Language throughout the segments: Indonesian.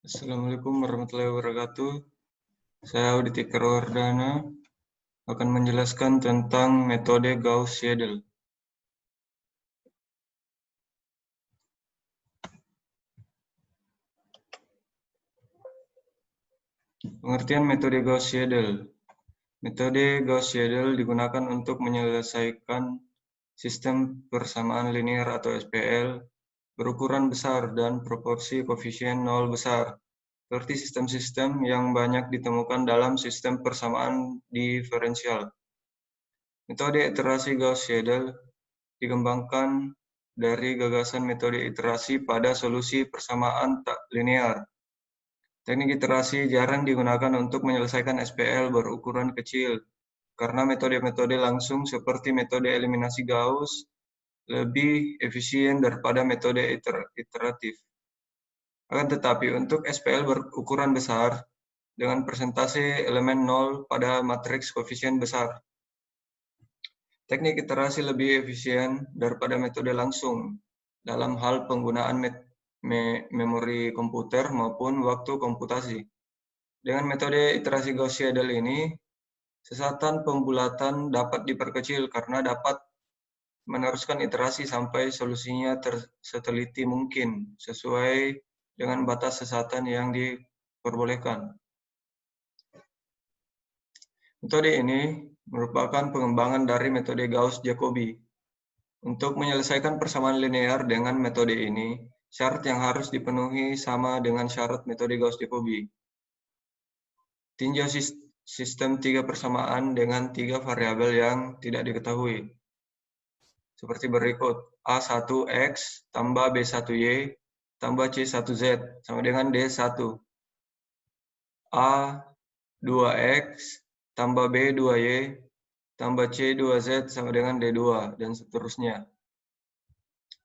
Assalamualaikum warahmatullahi wabarakatuh. Saya Auditikar Wardana akan menjelaskan tentang metode Gauss-Seidel. Pengertian metode Gauss-Seidel. Metode Gauss-Seidel digunakan untuk menyelesaikan sistem persamaan linear atau SPL berukuran besar dan proporsi koefisien nol besar, seperti sistem-sistem yang banyak ditemukan dalam sistem persamaan diferensial. Metode iterasi Gauss-Seidel dikembangkan dari gagasan metode iterasi pada solusi persamaan tak linear. Teknik iterasi jarang digunakan untuk menyelesaikan SPL berukuran kecil, karena metode-metode langsung seperti metode eliminasi Gauss lebih efisien daripada metode iteratif. Akan tetapi untuk SPL berukuran besar, dengan persentase elemen nol pada matriks koefisien besar, teknik iterasi lebih efisien daripada metode langsung dalam hal penggunaan memori komputer maupun waktu komputasi. Dengan metode iterasi Gauss-Seidel ini, sesatan pembulatan dapat diperkecil karena dapat meneruskan iterasi sampai solusinya seteliti mungkin sesuai dengan batas sesatan yang diperbolehkan. Metode ini merupakan pengembangan dari metode Gauss-Jacobi. Untuk menyelesaikan persamaan linear dengan metode ini, syarat yang harus dipenuhi sama dengan syarat metode Gauss-Jacobi. Tinjau sistem 3 persamaan dengan 3 variabel yang tidak diketahui. Seperti berikut, A1X tambah B1Y tambah C1Z sama dengan D1. A2X tambah B2Y tambah C2Z sama dengan D2, dan seterusnya.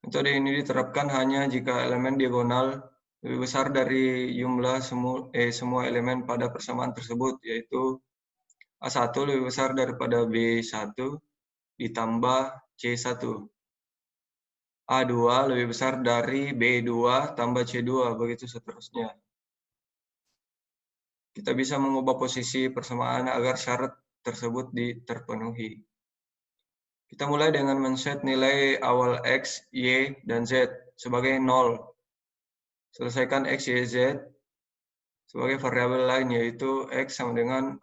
Metode ini diterapkan hanya jika elemen diagonal lebih besar dari jumlah semua elemen pada persamaan tersebut, yaitu A1 lebih besar daripada B1 ditambah C1. A2 lebih besar dari B2 tambah C2, begitu seterusnya. Kita bisa mengubah posisi persamaan agar syarat tersebut terpenuhi. Kita mulai dengan men-set nilai awal X, Y, dan Z sebagai 0. Selesaikan X, Y, Z sebagai variabel lain, yaitu X sama dengan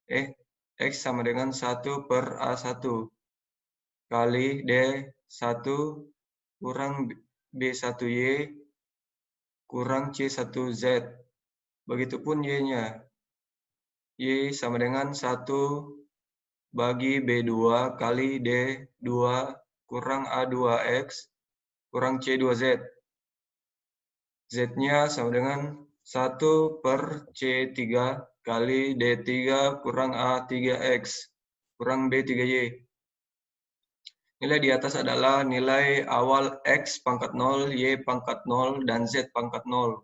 X sama dengan 1 per A1 kali D1 kurang B1Y kurang C1Z. Begitupun Y-nya. Y sama dengan 1 bagi B2 kali D2 kurang A2X kurang C2Z. Z-nya sama dengan 1 per C3 kali D3 kurang A3X kurang B3Y. Nilai di atas adalah nilai awal X pangkat 0, Y pangkat 0, dan Z pangkat 0.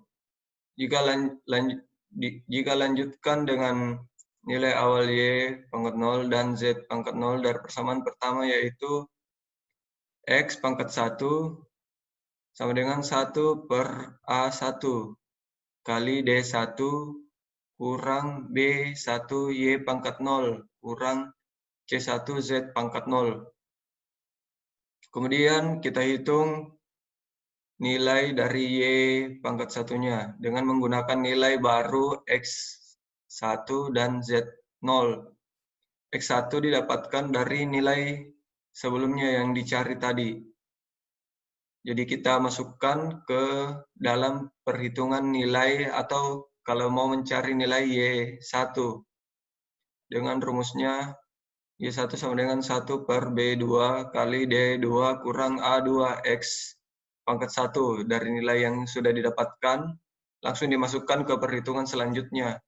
Jika lanjutkan dengan nilai awal Y pangkat 0 dan Z pangkat 0 dari persamaan pertama, yaitu X pangkat 1 sama dengan 1 per A1 kali D1 kurang B1Y pangkat 0 kurang C1Z pangkat 0. Kemudian kita hitung nilai dari Y pangkat 1-nya dengan menggunakan nilai baru X1 dan Z0. X1 didapatkan dari nilai sebelumnya yang dicari tadi. Jadi kita masukkan ke dalam perhitungan nilai, atau kalau mau mencari nilai Y1 dengan rumusnya Y1 sama dengan 1 per B2 kali D2 kurang A2X pangkat 1 dari nilai yang sudah didapatkan, langsung dimasukkan ke perhitungan selanjutnya.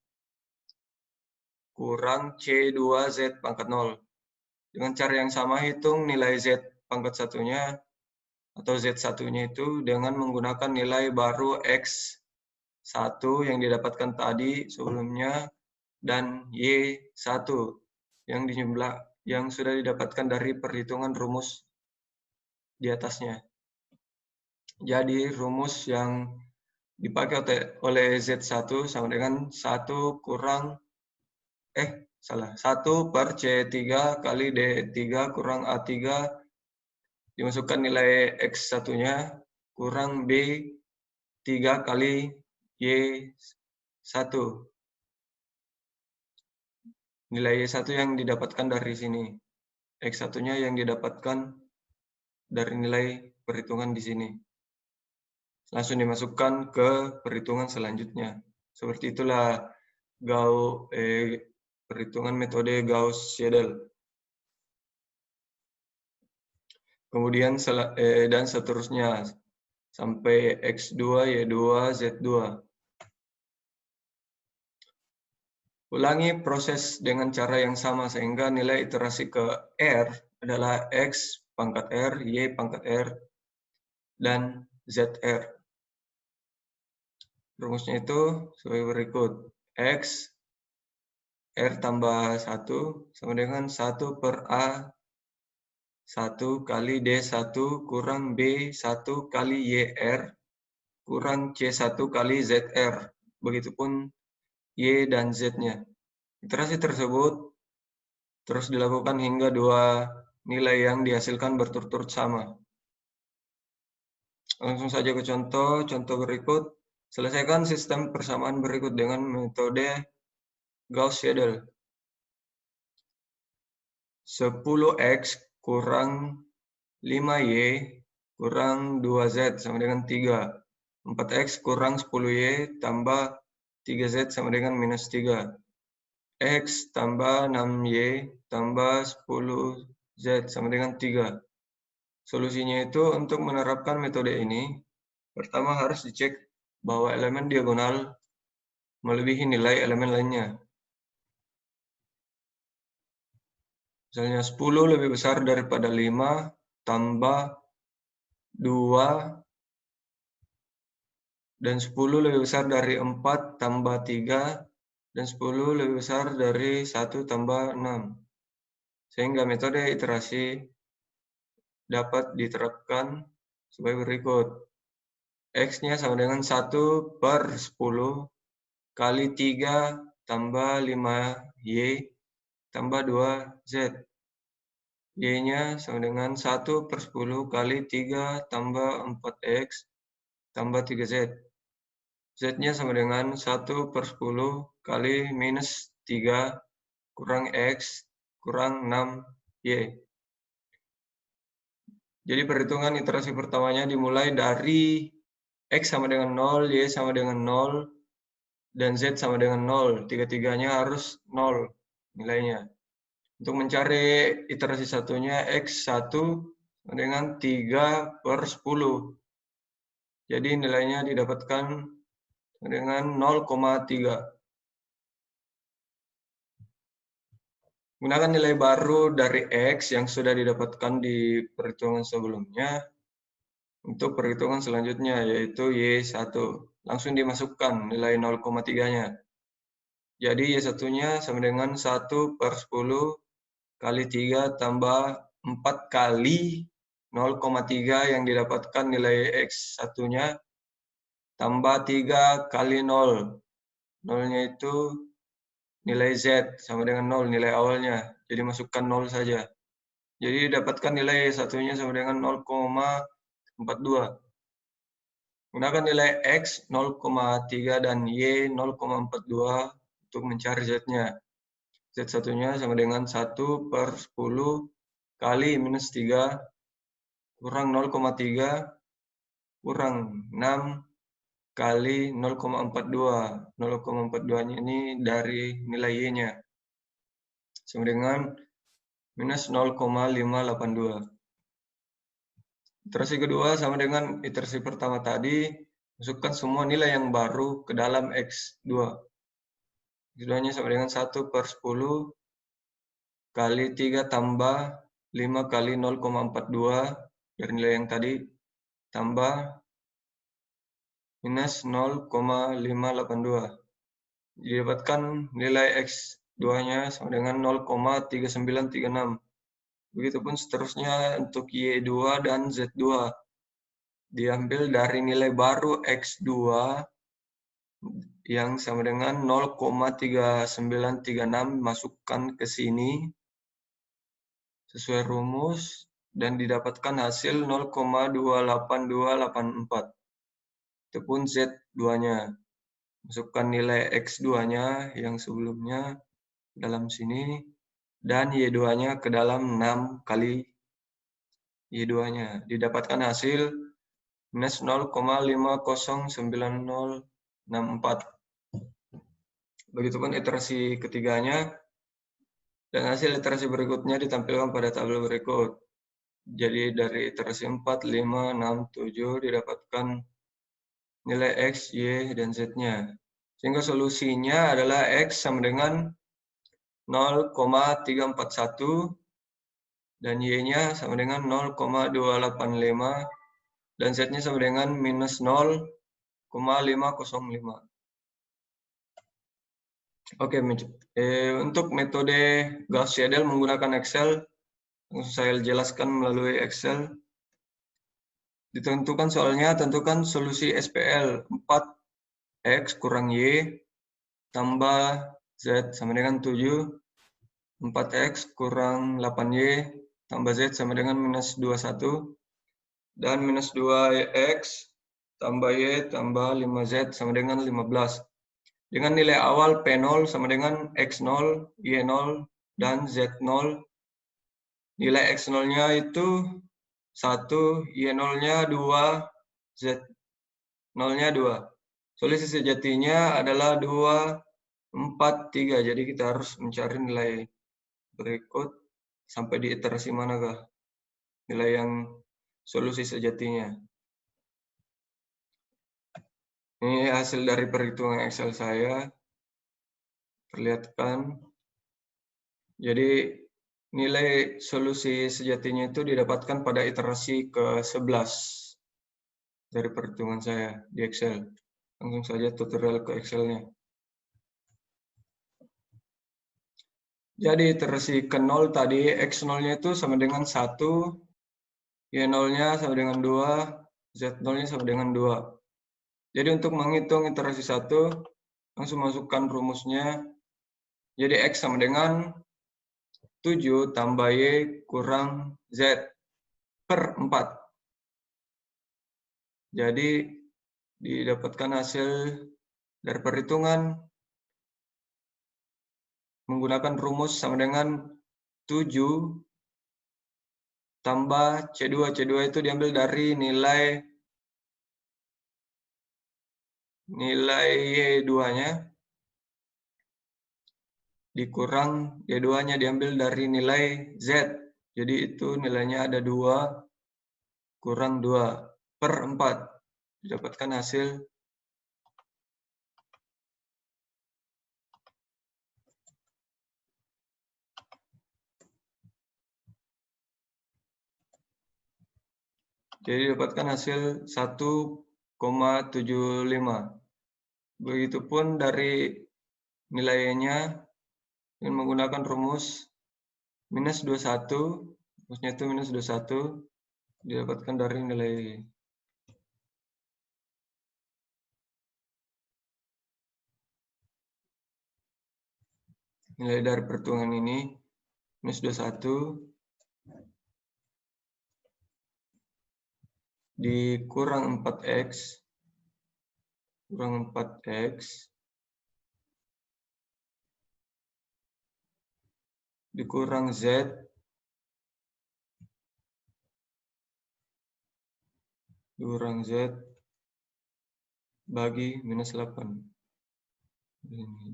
Kurang C2Z pangkat 0. Dengan cara yang sama, hitung nilai Z pangkat 1-nya atau Z1-nya itu dengan menggunakan nilai baru X1 yang didapatkan tadi sebelumnya dan Y1 yang sudah didapatkan dari perhitungan rumus di atasnya. Jadi rumus yang dipakai oleh Z1 sama dengan 1 kurang 1 per C3 kali D3 kurang A3 dimasukkan nilai X1-nya kurang B3 kali Y1. Nilai Y1 yang didapatkan dari sini. X1-nya yang didapatkan dari nilai perhitungan di sini. Langsung dimasukkan ke perhitungan selanjutnya. Seperti itulah perhitungan metode Gauss-Seidel. Kemudian dan seterusnya sampai X2, Y2, Z2. Ulangi proses dengan cara yang sama sehingga nilai iterasi ke R adalah X pangkat R, Y pangkat R, dan ZR. Rumusnya itu sebagai berikut. X, R tambah 1 sama dengan 1 per A 1 kali D1 kurang B1 kali YR kurang C1 kali ZR. Begitupun Y dan Z-nya. Iterasi tersebut terus dilakukan hingga dua nilai yang dihasilkan berturut-turut sama. Langsung saja ke contoh berikut. Selesaikan sistem persamaan berikut dengan metode Gauss-Seidel. 10X kurang 5Y kurang 2Z sama dengan 3. 4X kurang 10Y tambah 3Z sama dengan minus 3. X tambah 6Y tambah 10Z sama dengan 3. Solusinya itu untuk menerapkan metode ini, pertama harus dicek bahwa elemen diagonal melebihi nilai elemen lainnya. Misalnya 10 lebih besar daripada 5 tambah 2 dan 10 lebih besar dari 4 tambah 3 dan 10 lebih besar dari 1 tambah 6. Sehingga metode iterasi dapat diterapkan sebagai berikut. X-nya sama dengan 1 per 10 kali 3 tambah 5Y tambah 2Z. Y-nya sama dengan 1 per 10 kali 3 tambah 4X tambah 3Z. Z-nya sama dengan 1 per 10 kali minus 3 kurang X kurang 6Y. Jadi perhitungan iterasi pertamanya dimulai dari X sama dengan 0, Y sama dengan 0, dan Z sama dengan 0. Tiga-tiganya harus 0 nilainya. Untuk mencari iterasi satunya, X1 sama dengan 3 per 10. Jadi nilainya didapatkan dengan 0,3. Gunakan nilai baru dari X yang sudah didapatkan di perhitungan sebelumnya untuk perhitungan selanjutnya, yaitu Y1. Langsung dimasukkan nilai 0,3-nya. Jadi Y1-nya sama dengan 1 per 10 kali 3 tambah 4 kali 0,3 yang didapatkan nilai X1-nya tambah 3 kali 0. 0-nya itu nilai Z sama dengan 0, nilai awalnya. Jadi masukkan 0 saja. Jadi dapatkan nilai satunya sama dengan 0,42. Gunakan nilai X 0,3 dan Y 0,42 untuk mencari Z-nya. Z1-nya sama dengan 1 per 10 kali minus 3 kurang 0,3 kurang 6 kali 0,42. 0,42-nya ini dari nilai Y-nya. Sama dengan minus 0,582. Iterasi kedua sama dengan iterasi pertama tadi, masukkan semua nilai yang baru ke dalam X2. X2-nya sama dengan 1 per 10 kali 3 tambah 5 kali 0,42 dari nilai yang tadi, tambah minus 0,582. Didapatkan nilai X2-nya sama dengan 0,3936. Begitupun seterusnya untuk Y2 dan Z2. diambil dari nilai baru X2 yang sama dengan 0,3936, masukkan ke sini sesuai rumus dan didapatkan hasil 0,28284. Itu pun Z2-nya. Masukkan nilai X2-nya yang sebelumnya dalam sini dan Y2-nya ke dalam 6 kali Y2-nya. Didapatkan hasil minus 0,509064. Begitupun iterasi ketiganya, dan hasil iterasi berikutnya ditampilkan pada tabel berikut. Jadi dari iterasi 4, 5, 6, 7 didapatkan nilai X, Y, dan Z-nya. Sehingga solusinya adalah X sama dengan 0,341 dan Y-nya sama dengan 0,285 dan Z-nya sama dengan minus 0,505. Oke, untuk metode Gauss-Seidel menggunakan Excel, langsung saya jelaskan melalui Excel. Ditentukan soalnya, tentukan solusi SPL 4X kurang Y tambah Z sama dengan 7, 4X kurang 8Y tambah Z sama dengan minus 21, dan minus 2X tambah Y tambah 5Z sama dengan 15. Dengan nilai awal P0 sama dengan X0, Y0, dan Z0. Nilai X0-nya itu 1, Y0-nya 2, Z0-nya 2. Solusi sejatinya adalah 2, 4, 3. Jadi kita harus mencari nilai berikut sampai di iterasi manakah nilai yang solusi sejatinya. Ini hasil dari perhitungan Excel saya. Perlihatkan. Jadi nilai solusi sejatinya itu didapatkan pada iterasi ke-11 dari perhitungan saya di Excel. Langsung saja tutorial ke Excel-nya. Jadi iterasi ke-0 tadi, X0-nya itu sama dengan 1, Y0-nya sama dengan 2, Z0-nya sama dengan 2. Jadi untuk menghitung iterasi 1, langsung masukkan rumusnya. Jadi X sama dengan 7 tambah Y kurang Z per 4. Jadi didapatkan hasil dari perhitungan menggunakan rumus sama dengan 7 tambah C2. C2 itu diambil dari nilai Y2-nya dikurang Y2-nya diambil dari nilai Z. Jadi itu nilainya ada 2 kurang 2 per 4. Didapatkan hasil jadi dapatkan hasil 1,75. Begitupun dari nilainya dengan menggunakan rumus minus 21, rumusnya itu minus 21, didapatkan dari nilai dari perhitungan ini, minus 21, dikurang 4X, kurang 4X, dikurang Z, dikurang Z, bagi minus 8.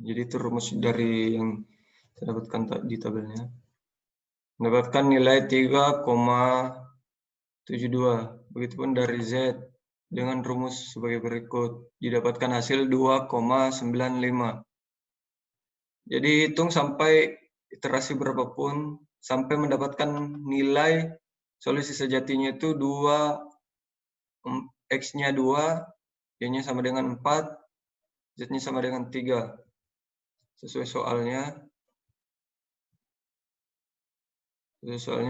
Jadi itu rumus dari yang saya dapatkan di tabelnya. Mendapatkan nilai 3,72. Begitupun dari Z dengan rumus sebagai berikut. Didapatkan hasil 2,95. Jadi hitung sampai iterasi berapapun sampai mendapatkan nilai solusi sejatinya itu 2, X-nya 2, Y-nya sama dengan 4, Z-nya sama dengan 3. Sesuai soalnya.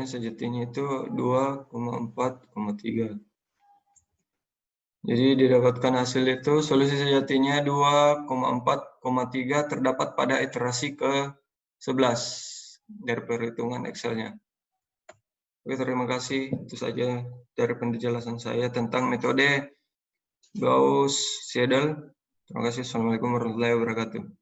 Sejatinya itu 2,4,3. Jadi didapatkan hasil itu solusi sejatinya 2,4,3 terdapat pada iterasi ke-11 dari perhitungan Excel-nya. Oke, terima kasih. Itu saja dari penjelasan saya tentang metode Gauss-Seidel. Terima kasih. Assalamualaikum warahmatullahi wabarakatuh.